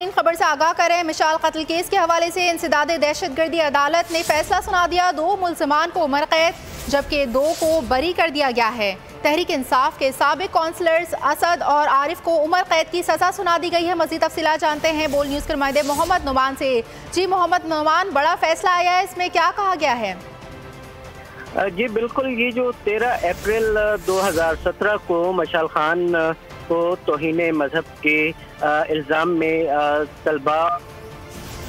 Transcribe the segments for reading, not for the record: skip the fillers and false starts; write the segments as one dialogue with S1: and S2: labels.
S1: इन खबर से आगाह करें। मिशाल कत्ल केस के हवाले से इंसदाद दहशतगर्दी अदालत ने फैसला सुना दिया। 2 मुल्जिमान को उम्र कैद जबकि 2 को बरी कर दिया गया है। तहरीक इंसाफ के साबिक काउंसलर्स असद और आरिफ को उम्र कैद की सजा सुना दी गई है। मजीद तफसीलात जानते हैं बोल न्यूज़ के नुमाइंदे मोहम्मद नुमान से। जी मोहम्मद नुमान, बड़ा फैसला आया है, इसमें क्या कहा गया है?
S2: जी बिल्कुल, ये जो 13 अप्रैल 2017 को मशाल खान को तौहीन मजहब के इल्ज़ाम में तलबा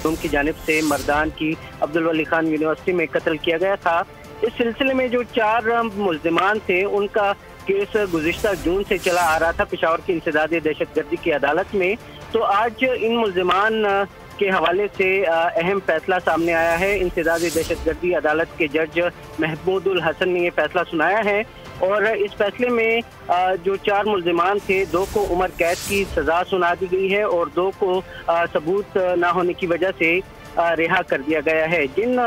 S2: की जानिब से मर्दान की अब्दुल वली खान यूनिवर्सिटी में कत्ल किया गया था। इस सिलसिले में जो 4 मुल्जिमान थे उनका केस गुज़िश्ता जून से चला आ रहा था पेशावर की इंसदाद दहशतगर्दी की अदालत में। तो आज इन मुल्जिमान के हवाले से अहम फैसला सामने आया है। इंसदाद दहशतगर्दी अदालत के जज महमूदुल हसन ने यह फैसला सुनाया है और इस फैसले में जो 4 मुल्जिमान थे 2 को उम्र कैद की सजा सुना दी गई है और 2 को सबूत ना होने की वजह से रिहा कर दिया गया है। जिन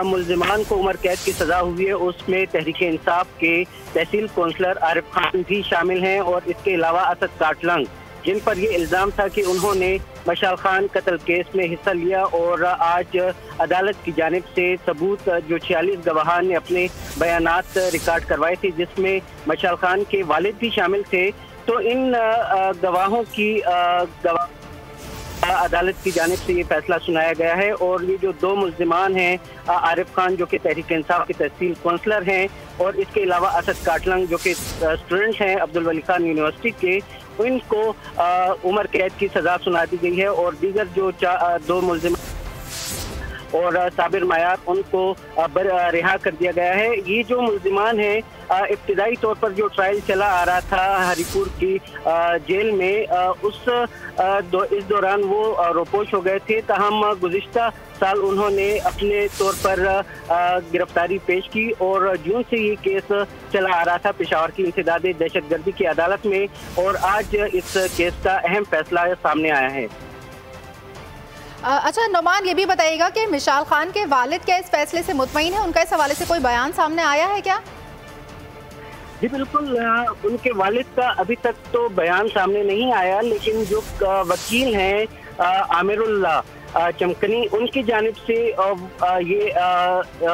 S2: मुल्जिमान को उम्र कैद की सजा हुई है उसमें तहरीक इंसाफ के तहसील काउंसलर आरिफ खान भी शामिल हैं और इसके अलावा असद काटलंग, जिन पर यह इल्ज़ाम था कि उन्होंने मशाल खान कत्ल केस में हिस्सा लिया। और आज अदालत की जानिब से सबूत जो 46 गवाहान ने अपने बयानात रिकॉर्ड करवाए थे जिसमें मशाल खान के वालिद भी शामिल थे। तो इन गवाहों की अदालत की जानिब से ये फैसला सुनाया गया है। और ये जो 2 मुल्जिमान हैं आरिफ खान जो कि तहरीक इंसाफ के तहसील काउंसलर हैं और इसके अलावा असद काटलंग जो कि स्टूडेंट हैं अब्दुल वली खान यूनिवर्सिटी के, इनको उम्र कैद की सजा सुना दी गई है। और दीगर जो 2 मुल्जिमान और साबिर मायार उनको रिहा कर दिया गया है। ये जो मुल्जिमान हैं इब्तिदाई तौर पर जो ट्रायल चला आ रहा था हरिपुर की जेल में इस दौरान वो रोपोश हो गए थे। ताहम गुज़िश्ता साल उन्होंने अपने तौर पर गिरफ्तारी पेश की और जून से ये केस चला आ रहा था पेशावर की इंसदाद दहशतगर्दी की अदालत में और आज इस केस का अहम फैसला सामने आया है।
S1: अच्छा नुमान, ये भी बताइएगा कि मिशाल खान के वालिद क्या इस फैसले से मुतमईन है? उनका इस हवाले से कोई बयान सामने आया है क्या?
S2: जी बिल्कुल, उनके वालिद का अभी तक तो बयान सामने नहीं आया, लेकिन जो वकील हैं आमिरुल्लाह चमकनी, उनकी जानिब से ये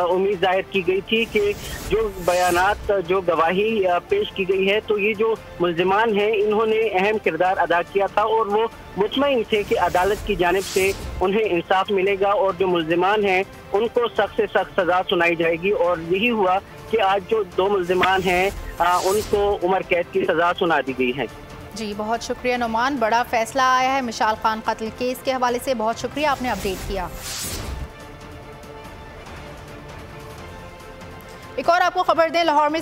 S2: उम्मीद जाहिर की गई थी कि जो बयानात जो गवाही पेश की गई है तो ये जो मुल्जिमान हैं इन्होंने अहम किरदार अदा किया था और वो मुतमईन थे कि अदालत की जानिब से उन्हें इंसाफ मिलेगा और जो मुल्जिमान हैं उनको सख्त से सख्त सजा सुनाई जाएगी। और यही हुआ कि आज जो 2 मुल्जिमान हैं उनको उम्र कैद की सजा सुना दी गई है।
S1: जी बहुत शुक्रिया नुमान, बड़ा फैसला आया है मिशाल खान कत्ल केस के हवाले से। बहुत शुक्रिया, आपने अपडेट किया। एक और आपको खबर दें, लाहौर में